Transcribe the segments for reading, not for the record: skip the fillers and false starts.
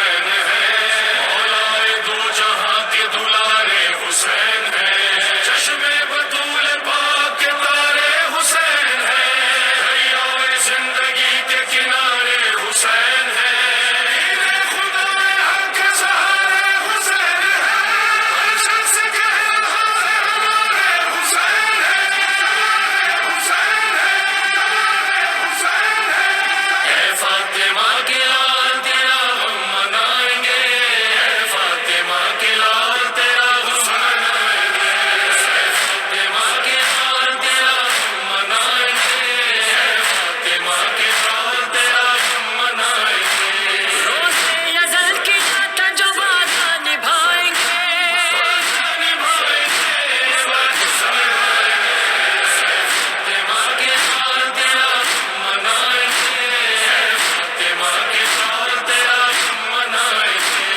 हुसैन है, मौलाए दो जहां के दुलारे हुसैन है, चश्मे बतूल पाक के तारे हुसैन है, दरियाए जिंदगी के किनारे हुसैन है, हीरे खुदाए हक के सहारे हुसैन है, हर शख्स के हमारे हुसैन है, हुसैन है, हुसैन है। ए फातिमा की लाल तेरा हम मनाएंगे, ए फातिमा की लाल तेरा हम मनाएंगे, ए फातिमा की लाल तेरा हम मनाएंगे, ए फातिमा की लाल तेरा हम मनाएंगे। रोज़े अज़ल की गाथा जो वादा निभाएंगे, फातिमा की लाल तेरा हम मनाएंगे, फातिमा की लाल तेरा हम मनाएंगे,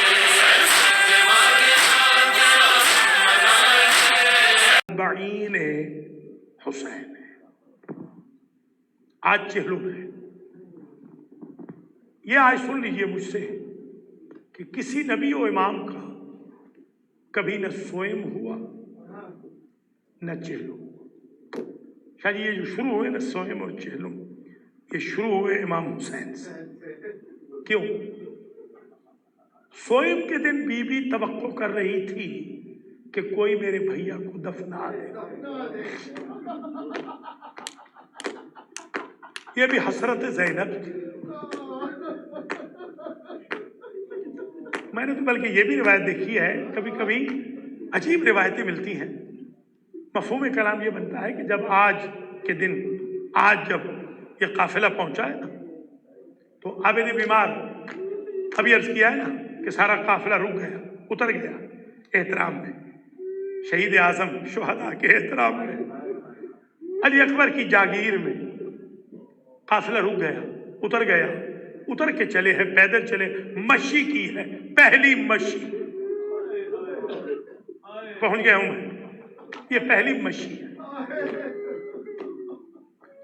फातिमा की लाल तेरा हम मनाएंगे। बाईन हुसैन है। आज चहलुम है। ये आज सुन लीजिए मुझसे कि किसी नबी और इमाम का कभी न स्वयं हुआ न चहलुम। शायद ये जो शुरू हुए ना स्वयं और चहलुम, ये शुरू हुए इमाम हुसैन से। क्यों? स्वयं के दिन बीबी तवक्को कर रही थी कि कोई मेरे भैया को दफना दे। ये भी हसरत ज़ैनब थी। मैंने तो बल्कि ये भी रिवायत देखी है, कभी कभी अजीब रिवायतें मिलती हैं। मफ़हूम कलाम ये बनता है कि जब आज के दिन, आज जब ये काफिला पहुंचा है ना, तो आबिद बीमार अभी अर्ज किया है ना कि सारा काफिला रुक गया, उतर गया एहतराम में, शहीद आजम शुहदा के एहतराम में, अली अकबर की जागीर में काफिला रुक गया, उतर गया, उतर के चले हैं, पैदल चले, मशी की है पहली मशी। पहुंच गया हूं मैं, ये पहली मशी है,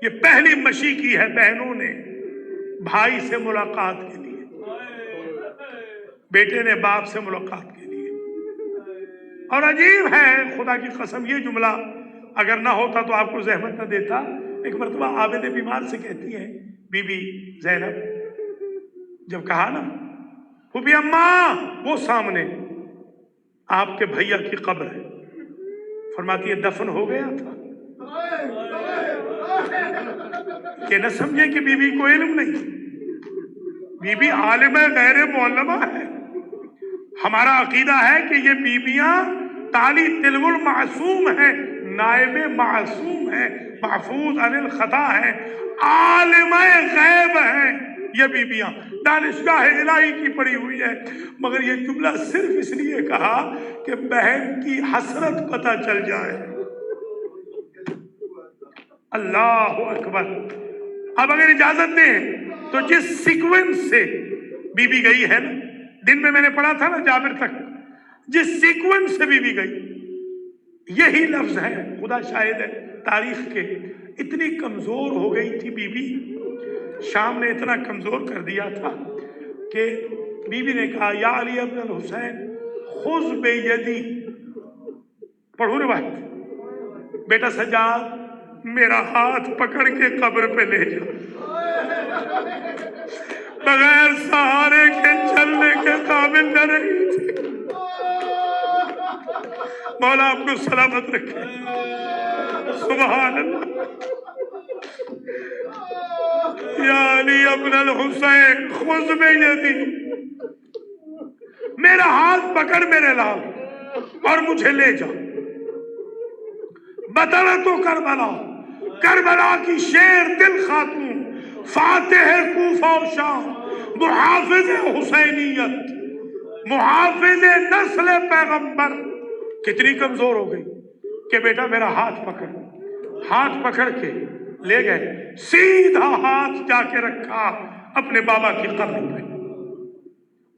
ये पहली मशी की है बहनों ने भाई से मुलाकात के लिए, बेटे ने बाप से मुलाकात के लिए। और अजीब है, खुदा की कसम, ये जुमला अगर ना होता तो आपको जहमत न देता। एक मरतबा आबिद बीमार से कहती है बीबी ज़ैनब, जब कहा ना हुबी अम्मा वो सामने आपके भैया की कब्र है, फरमाती है दफन हो गया था। कि न समझे कि बीबी को इल्म नहीं, बीबी आलिम है, गैर मुअल्लमा है। हमारा अकीदा है कि ये बीबियां ताली तिलवुल मासूम है, नायबे मासूम है, महफूज अनिल खता है, आलिम गैब है। ये बीबियां दानिशगाह इलाही की पड़ी हुई है। मगर ये जुमला सिर्फ इसलिए कहा कि बहन की हसरत पता चल जाए। अल्लाह अकबर। अब अगर इजाजत दें तो जिस सीक्वेंस से बीबी गई है ना, दिन में मैंने पढ़ा था ना जाबिर तक, जिस सीक्वेंस से बीबी गई, यही लफ्ज है, खुदा शाहिद है तारीख के, इतनी कमजोर हो गई थी बीबी, शाम ने इतना कमजोर कर दिया था कि बीबी ने कहा या अली अब्न हुसैन खुज बेयदी, पढ़ो रिवायत, बेटा सज्जाद मेरा हाथ पकड़ के कब्र पे ले जा, बगैर सहारे के चलने के काबिल न रही थी। मौला आपको सलामत रखे। सुभान अल्लाह। या अली अब्न हुसैन खुद में यदि, मेरा हाथ पकड़ मेरे लाल और मुझे ले जा। बताना तो करबला, करबला की शेर दिल खातून, फातिह कूफा और शाम, मुहाफिज हुसैनियत, मुहाफिज नस्ल पैगंबर, कितनी कमजोर हो गई कि बेटा मेरा हाथ पकड़ के ले गए, सीधा हाथ जाके रखा अपने बाबा की कब्र पे।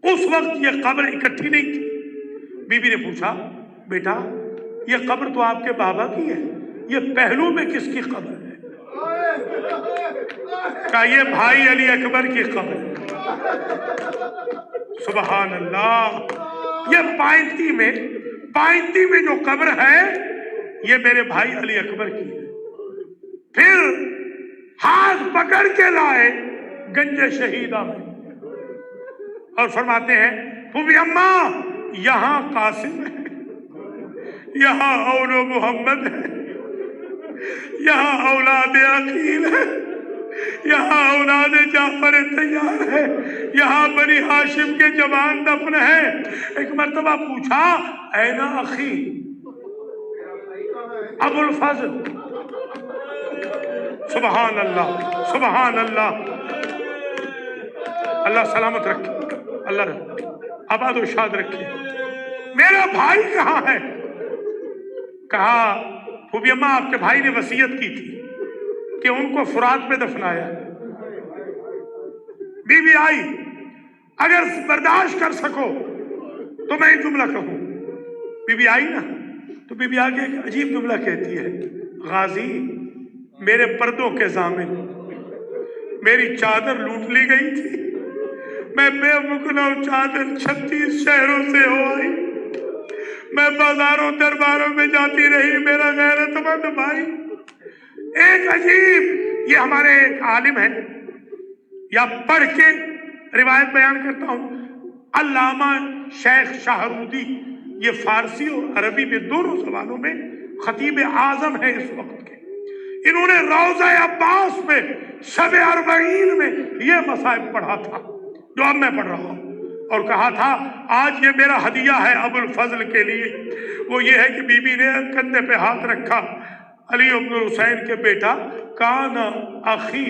उस वक्त ये कब्र इकट्ठी नहीं थी। बीबी ने पूछा बेटा ये कब्र तो आपके बाबा की है, ये पहलू में किसकी कब्र है? कहा ये भाई अली अकबर की कब्र है। सुबहान अल्लाह। ये पाइंती में जो कब्र है ये मेरे भाई अली अकबर की है। फिर हाथ पकड़ के लाए गंज शहीदा में और फरमाते हैं फूफी अम्मा यहाँ कासिम है, यहाँ औलो मोहम्मद है, यहाँ औलाद अकील है, यहाँ औलाद जाफर तैयार है, यहाँ बनी हाशिम के जवान दफन है। एक मर्तबा पूछा ऐना अखी अबुल फजल। सुबहान अल्लाह, सुबहान अल्लाह। अल्लाह सलामत रखे, अल्लाह आबाद और शाद रखे। मेरा भाई कहाँ है? कहा फूफी अम्मा आपके भाई ने वसीयत की थी कि उनको फुरात में दफनाया। बीवी आई, अगर बर्दाश्त कर सको तो मैं एक जुमला कहूं। बीवी आई ना तो बीबी आगे एक अजीब जुमला कहती है, गाजी मेरे पर्दों के ज़ामिन मेरी चादर लूट ली गई थी, मैं बेमुकना चादर 36 शहरों से हो आई, मैं बाजारों दरबारों में जाती रही, मेरा गैरतमंद भाई। एक अजीब, ये हमारे एक आलिम है, या पढ़ के रिवायत बयान करता हूं, अल्लामा शेख शाहरूदी, ये फारसी और अरबी में दोनों जबानों में खतीब आजम है इस वक्त के। इन्होंने रौज़ा अब्बास में शब अरबईन में ये मसाइब पढ़ा था जो अब मैं पढ़ रहा हूं, और कहा था आज ये मेरा हदिया है अबुल फजल के लिए। वो ये है कि बीबी ने कंधे पे हाथ रखा, अली इब्न हुसैन के बेटा, काना अखी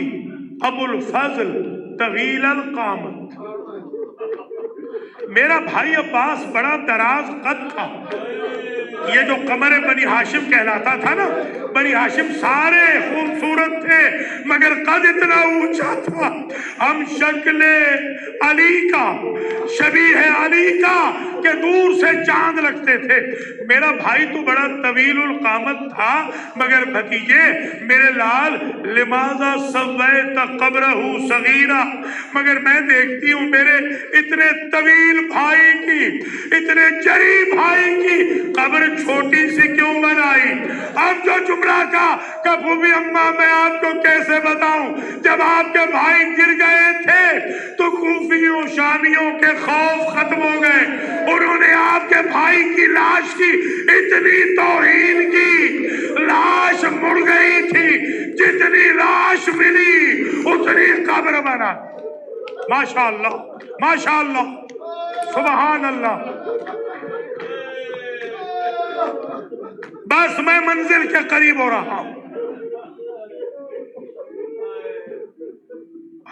अबुल फजल तवील अल कामत, मेरा भाई अब्बास बड़ा दराज कद था। ये जो कमर बनी हाशिम कहलाता था ना, बनी हाशिम सारे खूबसूरत थे मगर कद इतना ऊंचा था, हम शक्ल अली का शबीह है अली का कि दूर से चांद लगते थे। मेरा भाई तो बड़ा तवीलुल कामत था मगर भतीजे मेरे लाल लिमाजा सवैत कब्रहू सगीरा, मगर मैं देखती हूँ मेरे इतने तवील भाई की, इतने जरी भाई की कब्र छोटी सी क्यों बनाई? अब जो जुमला का फूफी अम्मा मैं आपको कैसे बताऊं, जब आपके भाई गिर गए थे तो कूफियों शामियों के खौफ खत्म हो गए। उन्होंने आपके भाई की लाश की इतनी तौहीन की, लाश मुड़ गई थी, जितनी लाश मिली उतनी कब्र बना। माशाअल्लाह, माशाअल्लाह, सुबहान अल्लाह। बस मैं मंजिल के करीब हो रहा हूं।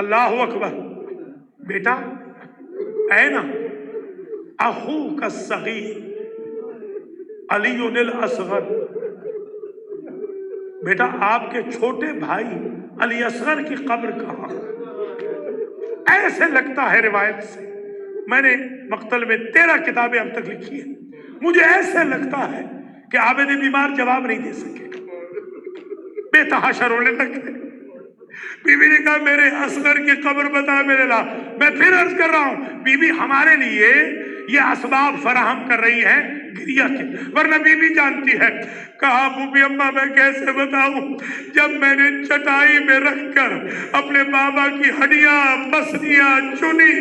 अल्लाह अकबर। बेटा है ना अखू का सगीर अलीउल असगर, बेटा आपके छोटे भाई अली असगर की कब्र कहां? ऐसे लगता है रिवायत से, मैंने मक्तल में 13 किताबें अब तक लिखी है, मुझे ऐसे लगता है कि आबिद बीमार जवाब नहीं दे सके, बेतहाशा रोने लगे। बीबी ने कहा मेरे असगर की कब्र बता मेरे ला। मैं फिर अर्ज कर रहा हूं, बीबी हमारे लिए ये असबाब फराहम कर रही है गिरिया के, वरना बीबी जानती है। कहा फूफी अम्मा मैं कैसे बताऊं, जब मैंने चटाई में रखकर अपने बाबा की हड्डियां पसलियां चुनी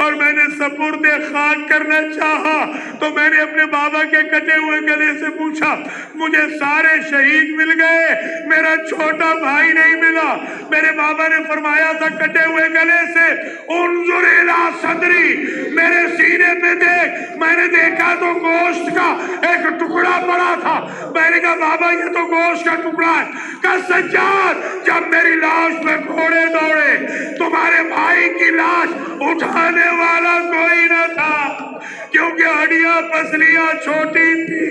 और मैंने सपुर्दे खाक करना चाहा तो मैंने अपने बाबा के कटे हुए गले से पूछा, मुझे सारे शहीद मिल गए, मेरा छोटा भाई नहीं मिला। मेरे बाबा ने फरमाया था कटे हुए गले से उन्जुर इला सदरी, मेरे सीने पे देख। मैंने देखा तो गोश्त का एक टुकड़ा पड़ा था। मैंने कहा बाबा ये तो गोश्त का टुकड़ा है। का सज्जाद, जब मेरी लाश पे घोड़े दौड़े तुम्हारे भाई की लाश उठाने वाला कोई न था, क्योंकि हड्डियां पसलियां छोटी थी।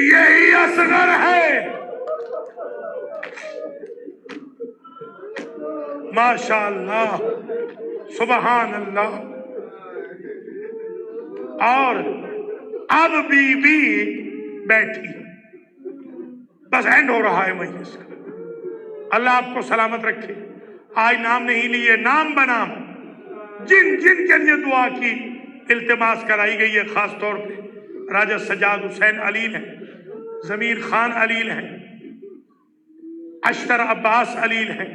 यही असगर है। माशाअल्लाह, सुबहान अल्लाह। और अब बीबी बैठी, बस एंड हो रहा है मजलिस का। अल्लाह आपको सलामत रखे। आज नाम नहीं लिए, नाम बनाम जिन जिन के लिए दुआ की इल्तिमास कराई गई है, खास तौर पे राजा सजाद हुसैन अलील है, जमीर खान अलील है, अश्तर अब्बास अलील है,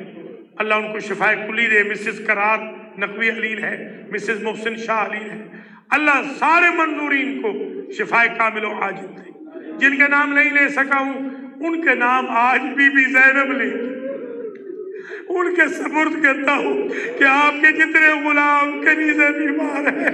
अल्लाह उनको शिफाए कुली दे। मिसेस करार नकवी अलील है, मिसेस मोहसिन शाह अलील है, अल्लाह सारे मंजूरीन को शिफाए कामिल आजिल दे। जिनके नाम नहीं ले सका हूं उनके नाम आज बीबी ज़ैनब ले, उनके सपुर्द करता हूँ कि आपके जितने गुलाम कनी से बीमार हैं,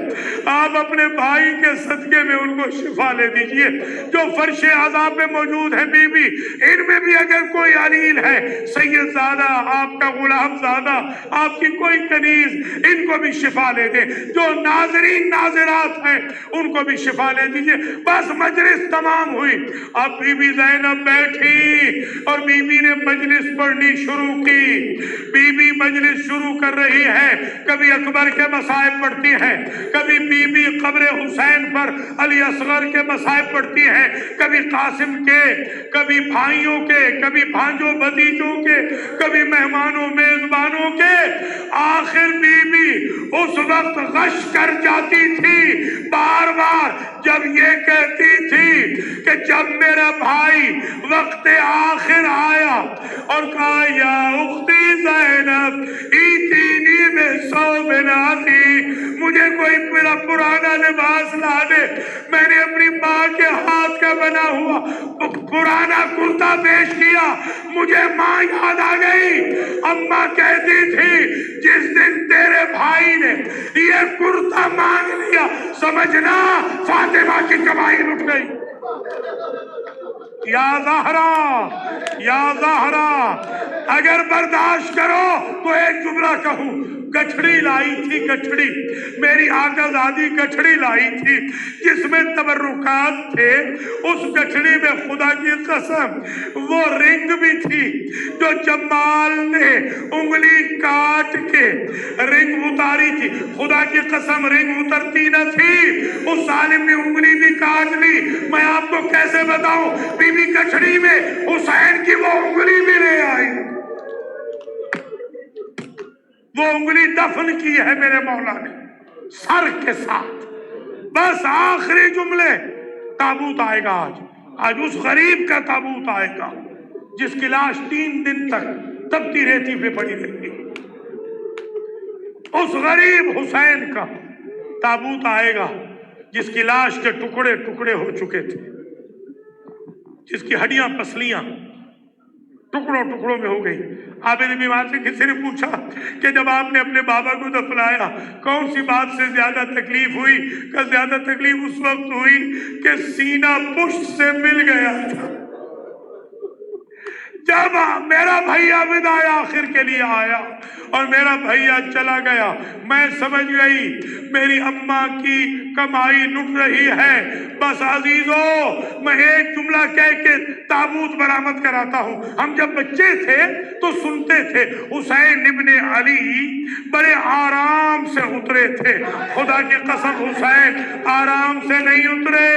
आप अपने भाई के सदके में उनको शिफा ले दीजिए। जो फर्शे अज़ाब में मौजूद है बीबी, इनमें भी अगर कोई अलील है, सैयद ज़ादा, आपका गुलाम ज़ादा, आपकी कोई कनीज, इनको भी शिफा ले दे। जो नाजरीन नाजरात हैं उनको भी शिफा ले दीजिए। बस मजलिस तमाम हुई, अब बीबी ज़ैनब बैठी और बीबी ने मजलिस पढ़नी शुरू की। बीबी मजलिस शुरू कर रही है, कभी अकबर के मसाइब पढ़ती है, कभी बीबी कब्र हुसैन पर अली असगर के मसाइब पढ़ती है, कभी कासिम के, कभी भाइयों के, कभी भांजों भतीजों के, कभी मेहमानों मेजबानों के। आखिर बीबी उस वक्त गश कर जाती थी बार बार जब ये कहती थी कि जब मेरा भाई वक्त आखिर आया और कहा या उख्ती ज़ैनब ईतीनी बिसौबिनाती, मुझे कोई मेरा पुराना लिबास ला दे। मैंने अपनी माँ के हाथ का बना हुआ पुराना कुर्ता पेश किया, मुझे माँ याद आ गई। अम्मा कहती थी जिस दिन तेरे भाई ने ये कुर्ता मांग लिया, समझना फातिमा की कमाई लुट गई। या ज़हरा, या ज़हरा, अगर बर्दाश्त करो तो एक जुमला कहूँ। गठड़ी लाई थी, गठड़ी, मेरी आकाज़ादी गठड़ी लाई थी जिसमें तबर्रुकात थे। उस गठड़ी में खुदा की कसम वो रिंग भी थी जो जमाल ने उंगली काट के रिंग उतारी थी। खुदा की कसम रिंग उतरती न थी, उस जालिम ने उंगली भी काट ली। मैं आपको कैसे बताऊं, बीबी गठड़ी में हुसैन की वो उंगली भी ले आई, वो उंगली दफन की है मेरे मौला ने सर के साथ। बस आखिरी जुमले, ताबूत आएगा आज, आज उस गरीब का ताबूत आएगा जिसकी लाश 3 दिन तक तपती रेती पे पड़ी रहेगी। उस गरीब हुसैन का ताबूत आएगा जिसकी लाश के टुकड़े टुकड़े हो चुके थे, जिसकी हड्डियां पसलियां टुकड़ों टुकड़ों में हो गई। आबिद बीमार से किसी ने पूछा कि जब आपने अपने बाबा को दफनाया कौन सी बात से ज्यादा तकलीफ हुई? का ज्यादा तकलीफ उस वक्त हुई कि सीना पुष्ट से मिल गया था। जब मेरा भैया विदाई आखिर के लिए आया और मेरा भैया चला गया, मैं समझ गई मेरी अम्मा की कमाई लुट रही है। बस अजीजों, मैं एक जुमला कह के ताबूत बरामद कराता हूँ। हम जब बच्चे थे तो सुनते थे हुसैन इब्ने अली बड़े आराम से उतरे थे। खुदा की कसम हुसैन आराम से नहीं उतरे।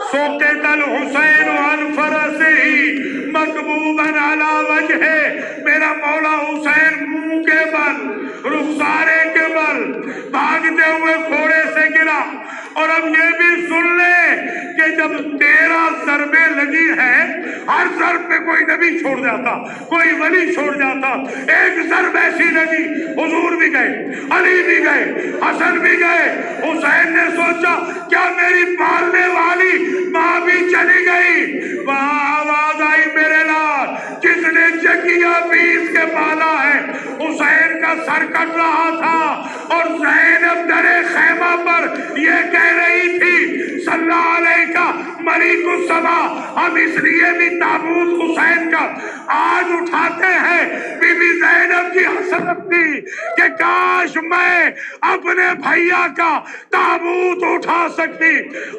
सोके तल हुसैन अल फरसी मकबूबन अला वजहे, मेरा मौला हुसैन मुंह के बल, रुखसारे के बल भागते हुए घोड़े से गिरा। और अब ये भी सुन ले कि जब 13 ज़रबे लगी है, हर ज़रब पे कोई नबी छोड़ जाता, कोई वली छोड़ जाता। एक ज़रब ऐसी लगी, हुजूर भी गए, अली भी गए, हसन भी गए। हुसैन ने सोचा क्या मेरी पालने वाली माँ भी चली गई? वहाँ आवाज आई मेरे लाल, जिसने जकिया पीस के पाला है। हुसैन का सर कट रहा था और ज़ैनब दरे खैमा पर ये कह रही थी सल्लल्लाहु अलैहि का मलिकुस समा। हम इसलिए भी ताबूत हुसैन का आज उठाते हैं। बीबी ज़ैनब की हसरत थी कि काश मैं अपने भैया का ताबूत उठा सकती।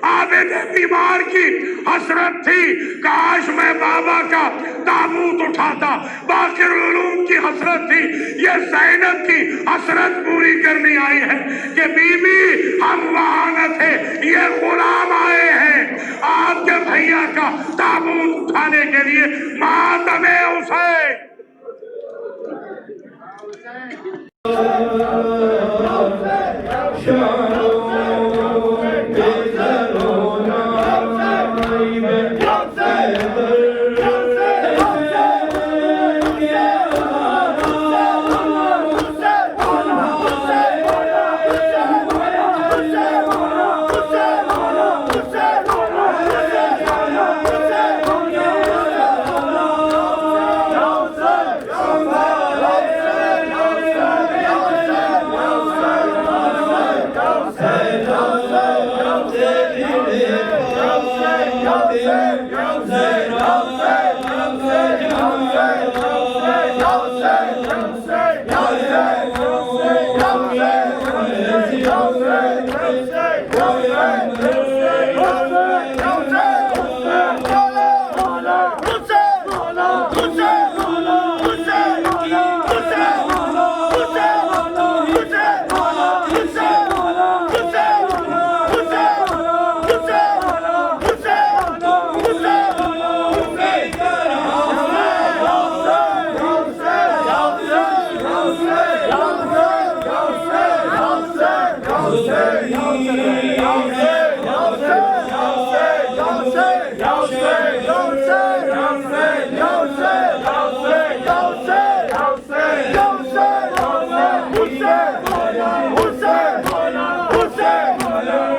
आबिद बीमार की हसरत थी काश मैं बाबा का ताबूत उठाता। बाकिर उलूम की हसरत थी, ये ज़ैनब की हसरत पूरी करनी आई है कि बीबी हम वहां न थे, ये गुलाम आए हैं आपके भैया का ताबूत उठाने के लिए। मातमे हुसैन Husain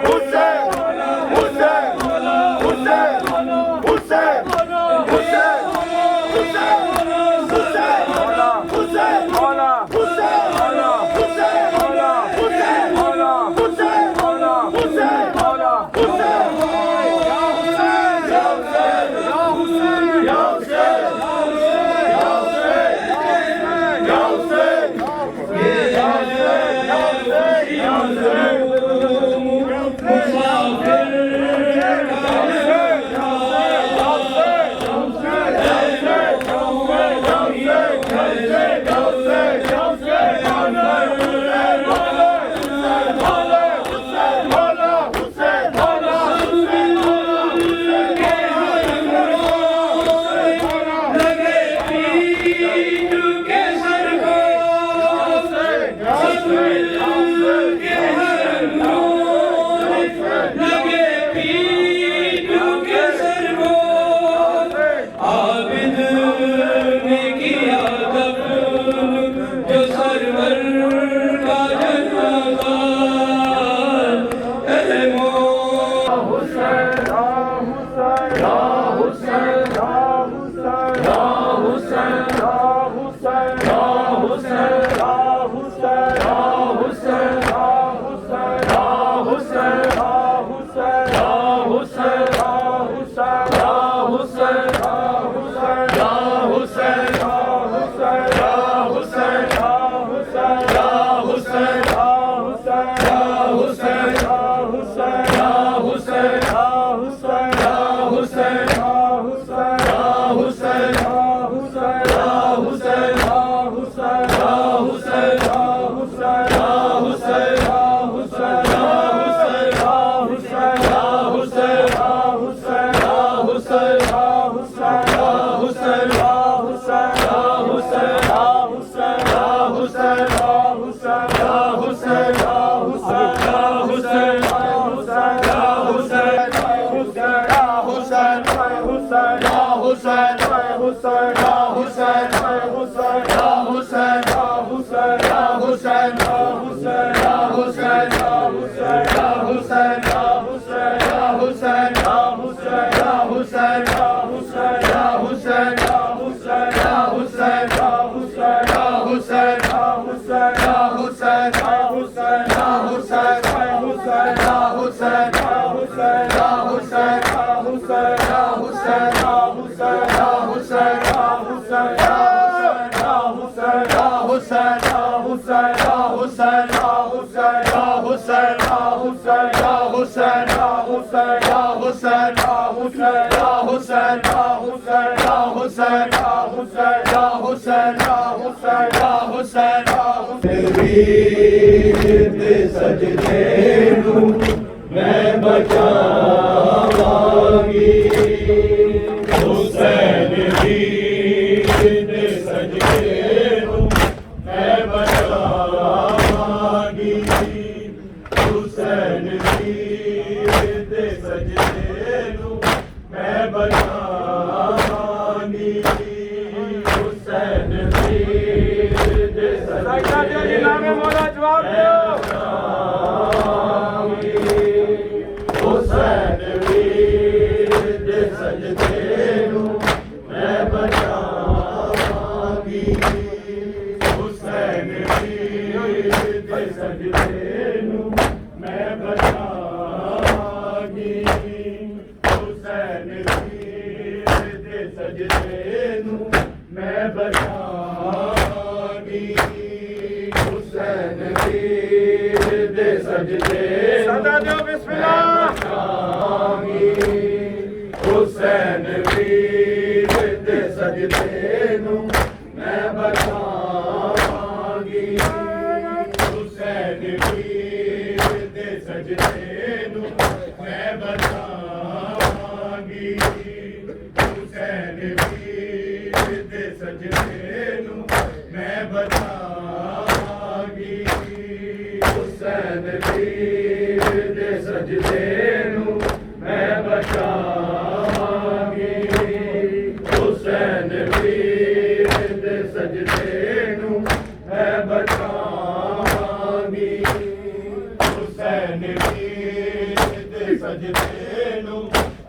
ਸਜਦੇ ਨੂੰ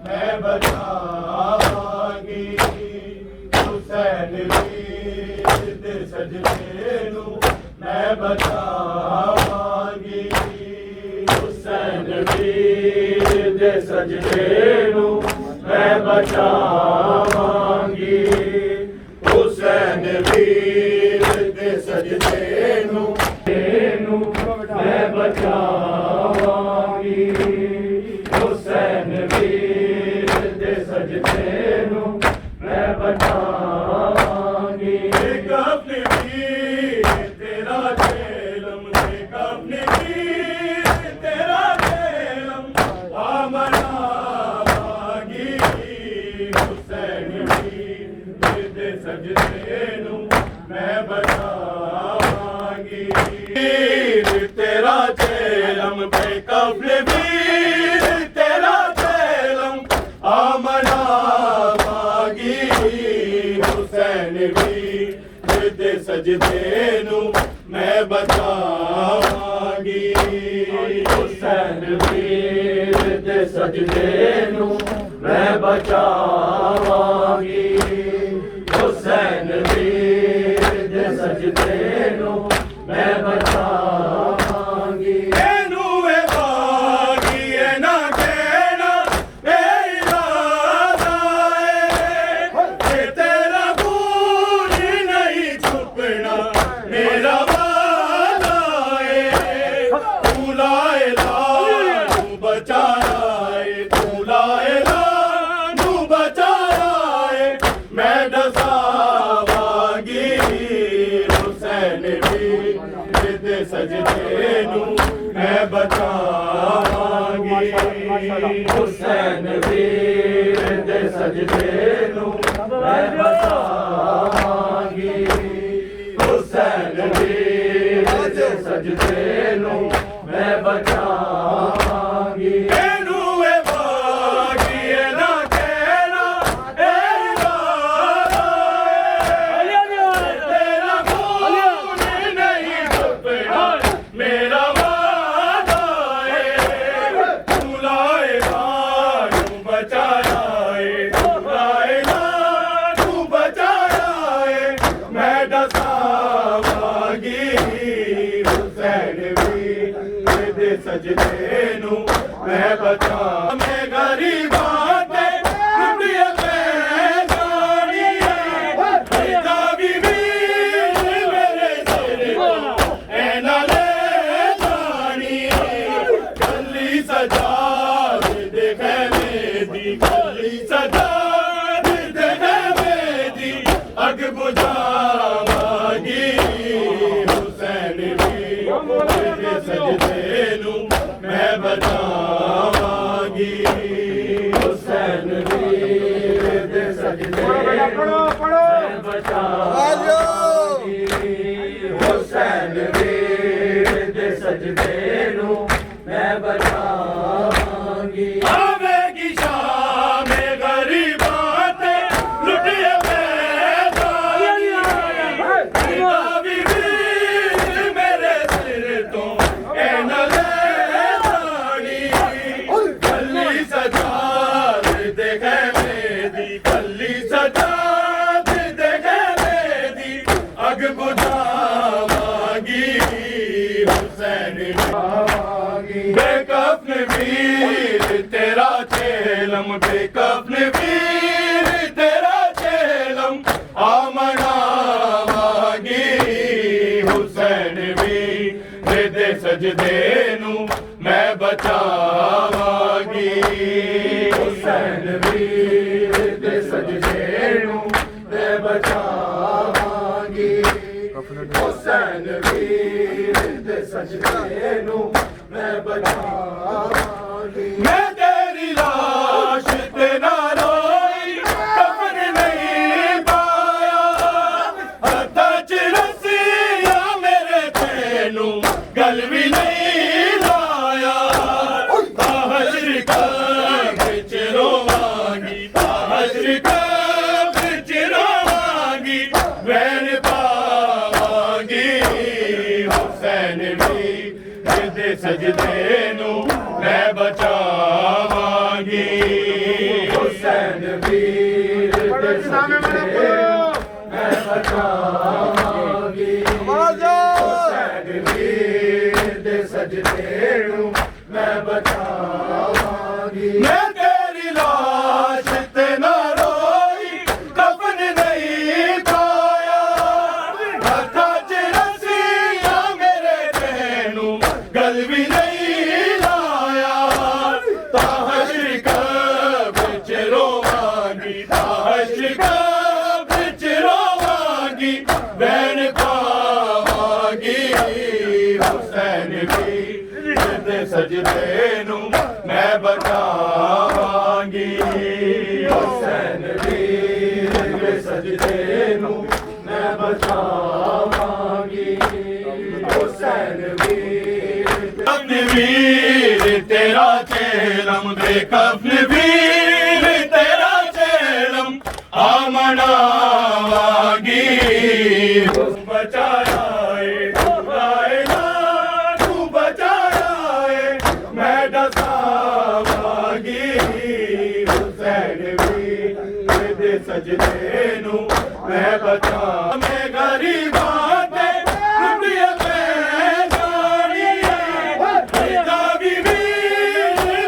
ਮੈਂ ਬਚਾਵਾਂਗੀ ਹੁਸੈਨ ਵੀਰ ਦੇ ਸਜਦੇ ਨੂੰ ਮੈਂ ਬਚਾਵਾਂਗੀ ਹੁਸੈਨ ਵੀਰ ਦੇ ਸਜਦੇ ਨੂੰ ਮੈਂ ਬਚਾਵਾਂਗੀ ਹੁਸੈਨ ਵੀਰ ਦੇ ਸਜਦੇ ਨੂੰ ਮੈਂ ਬਚਾਵਾਂਗੀ ਹੁਸੈਨ ਵੀਰ ਦੇ ਸਜਦੇ ਨੂੰ ਮੈਂ ਬਚਾਵਾਂਗੀ ਆਪਣੇ ਵੀਰ ਤੇਰਾ ਜੇਲਮ ਦੇਖ ਆਪਣੇ ਵੀਰ ਤੇਰਾ ਜੇਲਮ ਆ ਮਨਾਵਾਂਗੀ ਹੁਸੈਨ ਵੀਰ ਦੇ ਸਜਦੇ ਨੂੰ ਮੈਂ ਬਚਾਵਾਂਗੀ ਵੀਰ ਤੇਰਾ ਜੇਲਮ ਦੇਖ ਆਪਣੇ ਵੀਰ ਤੇਰਾ ਜੇਲਮ ਆ ਮਨਾਵਾਂਗੀ ਹੁਸੈਨ ਵੀਰ ਦੇ ਸਜਦੇ ਨੂੰ ਮੈਂ ਬਚਾਵਾਂਗੀ ਹੁਸੈਨ ਵੀਰ ਦੇ ਸਜਦੇ ਨੂੰ ਮੈਂ ਬਚਾਵਾਂਗੀ ਹੁਸੈਨ ਵੀਰ ਦੇ ਸਜਦੇ ਨੂੰ ਮੈਂ ਬਚਾਵਾਂਗੀ ਇਹਨੂੰ ਇਹ ਬਾਗੀ ਇਹ ਨਾ ਕਹਿਣਾ ਇਹ ਇਰਾਦਾ ਏ ਕਿ ਤੇਰਾ ਬੂਝ ਨਹੀਂ ਛੁਪਣਾ ਮੇਰਾ ਵਾਦਾ ਏ ਤੂੰ ਲਾਏ ਲਾ ਨੂੰ ਬਚਾਇਆ ਏ ਤੂੰ ਲਾਏ ਲਾ ਨੂੰ ਬਚਾਇਆ ਏ ਮੈਂ ਦਸਾਵਾਂਗੀ ਹੁਸੈਨ ਵੀਰ ਦੇ ਸਜਦੇ ਨੂੰ ਮੈਂ ਬਚਾਵਾਂਗੀ ਹੁਸੈਨ ਵੀਰ ਦੇ ਸਜਦੇ ਨੂੰ ਮੈਂ ਬਚਾਵਾਂਗੀ ਹੁਸੈਨ ਵੀਰ ਦੇ ਸਜਦੇ ਨੂੰ ਮੈਂ ਬਚਾਵਾਂਗੀ ਇਹਨੂੰ ਇਹ ਬਾਗੀ ਇਹ ਨਾ ਕਹਿਣਾ ਇਹ ਇਰਾਦਾ ਏ ਤੇਰਾ ਖੂਨ ਨਹੀਂ ਛੁਪਣਾ ਮੇਰਾ ਵਾਦਾ ਏ ਤੂੰ ਲਾਏ ਲਾ ਨੂੰ ਬਚਾਇਆ ਏ ਤੂੰ ਲਾਏ ਲਾ ਨੂੰ ਬਚਾਇਆ ਏ ਮੈਂ ਦਸਾਵਾਂਗੀ ਹੁਸੈਨ ਵੀਰ ਦੇ ਸਜਦੇ ਨੂੰ ਮੈਂ ਬਚਾ ਮੈਂ ਗਰੀਬਾਂ ਤੇ ਟੁੱਟੀਆਂ ਪੈ ਜਾਣੀਆਂ ਫੈਦਾ ਵੀ ਵੀਰ ਮੇਰੇ ਸਿਰ ਤੋਂ ਐ ਨਾ ਲੈ ਜਾਣੀ ਕੱਲੀ ਸਜਾ ਦੇ ਖੈਮੇ ਦੀ ਕੱਲੀ ਸਜਾ ਦੇ ਖੈਮੇ ਦੀ ਅੱਗ ਬੁਝਾਵਾਂਗੀ ਹੁਸੈਨ ਵੀਰ ਦੇ ਸਜਦੇ ਨੂੰ ਮੈਂ ਬਚਾਵਾਂਗੀ ਹੁਸੈਨ ਵੀਰ ਦੇ ਸਜਦੇ ਨੂੰ ਮੈਂ ਬਚਾਵਾਂਗੀ ਹੁਸੈਨ ਵੀਰ ਦੇ ਸਜਦੇ ਨੂੰ ਮੈਂ ਬਚਾਵਾਂਗੀ ਆਵੇਗੀ ਸ਼ਾਮ ਗਰੀਬਾਂ ਤੇ ਲੁੱਟੇ ਪੈ ਜਾਣੀਆਂ ਫੈਦਾ ਵੀ ਵੀਰ ਮੇਰੇ ਸਿਰ ਤੋਂ ਐ ਨਾ ਲੈ ਜਾਣੀ ਕੱਲੀ ਸਜਾ ਦੇ ਖੈਮੇ ਦੀ ਕੱਲੀ ਸਜਾ ਦੇ ਖੈਮੇ ਦੀ ਅੱਗ ਬੁਝਾਵਾਂਗੀ ਹੁਸੈਨ ਬੇਕਫਨ ਵੀਰ ਤੇਰਾ ਚੇਲਮ ਬੇਕਫਨ ਵੀਰ ਤੇਰਾ ਚੇਲਮ ਆ ਮਨਾਵਾਂਗੀ ਹੁਸੈਨ ਵੀਰ ਦੇ ਸਜਦੇ ਨੂੰ ਮੈਂ ਬਚਾਵਾਂਗੀ ਹੁਸੈਨ ਵੀਰ ਦੇ ਸਜਦੇ ਨੂੰ ਮੈਂ ਬਚਾਵਾਂਗੀ ਹੁਸੈਨ ਵੀਰ ਦੇ ਸਜਦੇ ਨੂੰ ਮੈਂ ਬਚਾਵਾਂਗੀ ਮੈਂ ਤੇਰੀ ਲਾਸ਼ ਤੇ ਨਾ ਰੋਈ ਕਫਨ ਨਹੀਂ ਪਾਇਆ ਹੱਥਾਂ 'ਚ ਰੱਸੀਆਂ ਮੇਰੇ ਤੈਨੂੰ ਗਲ ਵੀ ਨਹੀਂ ਲਾਇਆ ਹਸ਼ਰ ਕਬਰ 'ਚ ਰੋਵਾਂਗੀ ਹਸ਼ਰ ਕਬਰ 'ਚ ਰੋਵਾਂਗੀ ਵੈਨ ਪਾਵਾਂਗੀ ਹੁਸੈਨ ਵੀਰ ਦੇ ਸਜਦੇ ਨੂੰ ਮੈਂ ਬਚਾ मैं तेरी लाश ते ना रोई कफन नहीं पाया हथा च रस्सियां मेरे तेनू गल भी नहीं लाया ताहश्र बिच रोवांगी ताहश्र बिच रोवांगी बैन पावांगी हुसैन वीर दे सजदे नू मैं बचावांगी हुसैन वीर दे सजदे नू मैं बचावांगी हुसैन वीर कफन वीर तेरा चेलम दे कफन वीर तेरा चेलम आमनावांगी बचाया तू बचाया मैं दसावांगी हुसैन वीर दे सजदे नू मैं बचा मैं गरीब रुपये पे जानी है भी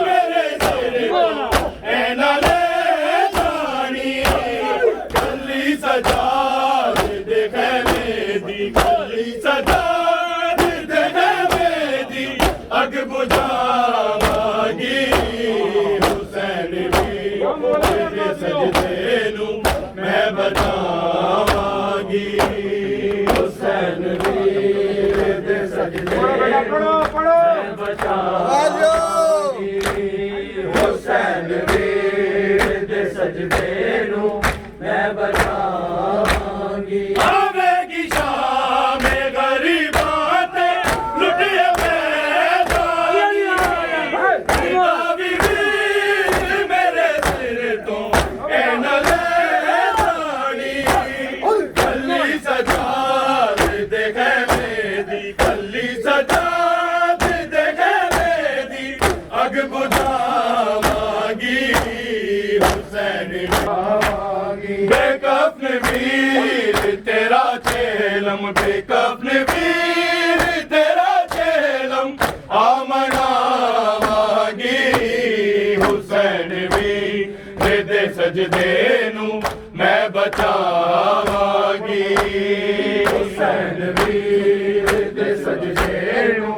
मेरे सिर को ऐना ले जानी कली सजा देखे मेरी कली सजा देखे मेरी अग बुझावांगी हुसैन वीर दे सजदे नू मैं बचावांगी हुसैन वीर दे सजदे नू मैं बचावांगी हुसैन वीर दे सजदे नू मैं बचावांगी आवेगी शाम गरीबां ते लुटिए भी मेरे सिर तो ऐना ले जानी कली सजा देखे मेरी कली सजा देखे मेरी अग बुझावांगी हुसैन बेकफन वीर तेरा चेलम बेकफन वीर तेरा चेलम आमनावांगी हुसैन वीर दे सजदे नू मैं बचावांगी हुसैन वीर दे सजदे नू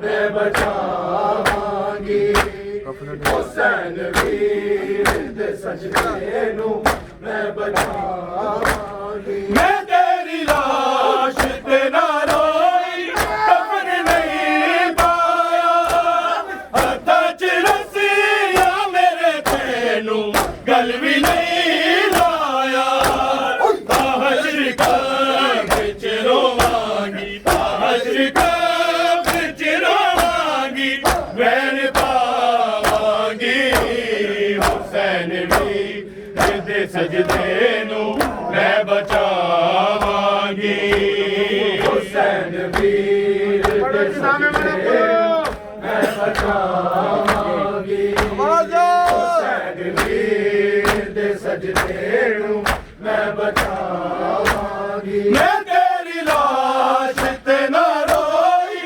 मैं बचावांगी हुसैन वीर दे सजदे नू मैं बचावांगी मैं तेरी लाश ते ना रोई कफन नहीं पाया हथा च रस्सियां मेरे तेनू गल भी नहीं लाया ताहश्र बिच रोवांगी ताहश्र बिच रोवांगी बैन पावांगी हुसैन वीर दे सजदे नू मैं बचावांगी हुसैन वीर दे सजदे मैं बचावांगी हुसैन वीर दे सजदे नू मैं बचावांगी मैं तेरी लाश ते ना रोई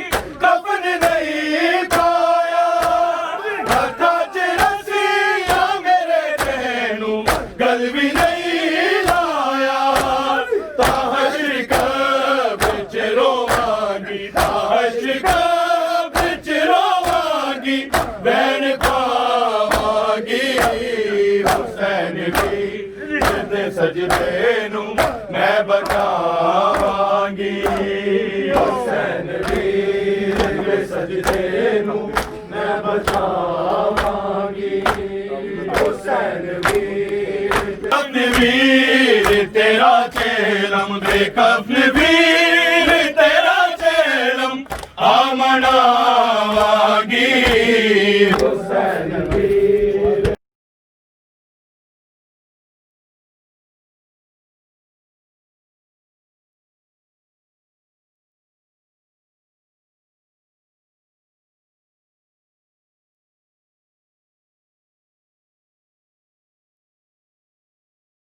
कफन नहीं पाया हथा च रस्सियां मेरे तेनू गल भी नहीं लाया ताहश्र बिच रोवांगी ताहश्र बिच रोवांगी बैन पावांगी हुसैन वीर दे सजदे नू मैं बचावांगी हुसैन वीर दे सजदे नू मैं बचावांगी हुसैन वीर कफन वीर तेरा चेलम दे कफन वीर तेरा चेलम आमनावांगी हुसैन वीर